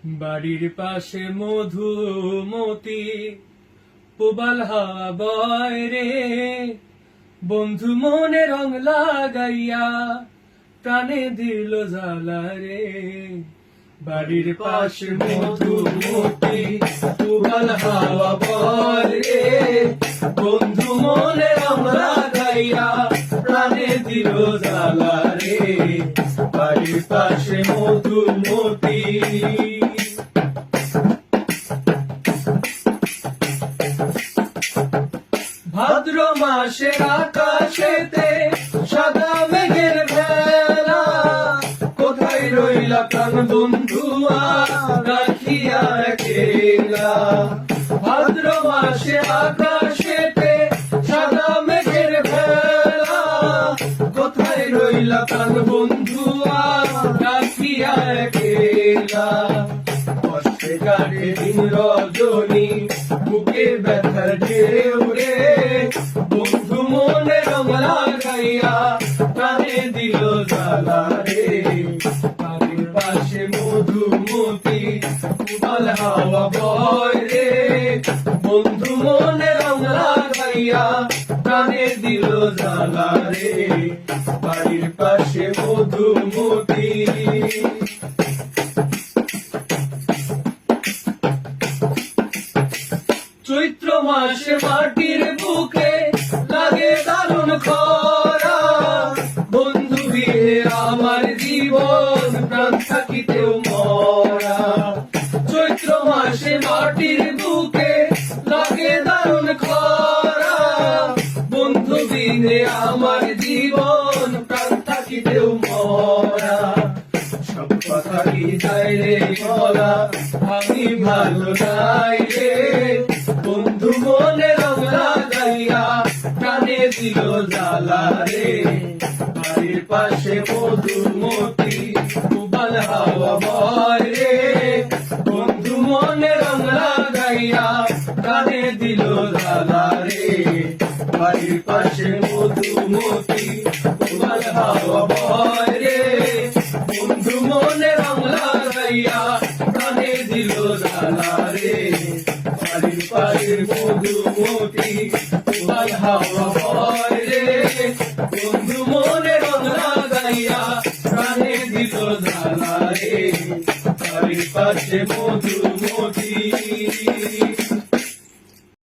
বাড়ির পাশে মধুমতি পুবাল হাওয়া বয় রে, বন্ধু মনে রং লাগাইয়া প্রাণে দিল জ্বালা রে। বাড়ির পাশে মধুমতি পুবাল হাওয়া বয় রে, বন্ধু মনে রং লাগাইয়া প্রাণে দিল জ্বালা রে। বাড়ির পাশে মধুমতি। ভাদ্র মাসে আকাশেতে সাদা মেঘের ভেলা, কোথায় রইলা প্রাণ বন্ধুয়া রাখিয়া একলা। ভাদ্র মাসে আকাশেতে সাদা মেঘের ভেলা, কোথায় রইলা প্রাণ বন্ধুয়া রাখিয়া একলা। কষ্টে কাটে দিন রজনী বুকে ব্যথার ঢেউ রে, বন্ধু মনে রং লাগাইয়া প্রাণে দিল জ্বালা রে। বাড়ির পাশে মধুমতি পুবাল হাওয়া বয় রে, বন্ধু মনে রং লাগাইয়া প্রাণে দিল জ্বালা রে। বাড়ির পাশে মধুমতি। চৈত্র মাসে মাটির বুকে লাগে দারুণ খরা, বন্ধু বিনে আমার জীবন প্রাণ থাকিতেও মরা। চৈত্র মাসে মাটির বুকে লাগে দারুণ খরা, বন্ধু বিনে আমার জীবন প্রাণ থাকিতেও মরা। সব কথাই যায় রে বলা, আমি ভালো নাই রে, বন্ধু মনে রং লাগাইয়া প্রাণে দিল জ্বালা রে। বাড়ির পাশে মধুমতি পুবাল হাওয়া বয় রে, বন্ধু মনে রং লাগাইয়া প্রাণে দিল জ্বালা রে। বাড়ির পাশে মধুমতি পুবাল হাওয়া বয় রে, বন্ধু মনে রং লাগাইয়া প্রাণে দিল জ্বালা রে। বাড়ির পাশে মধুমতি পুবাল হাওয়া বয় রে, বন্ধু মনে রং লাগাইয়া প্রাণে দিল জ্বালা রে। বাড়ির পাশে মধু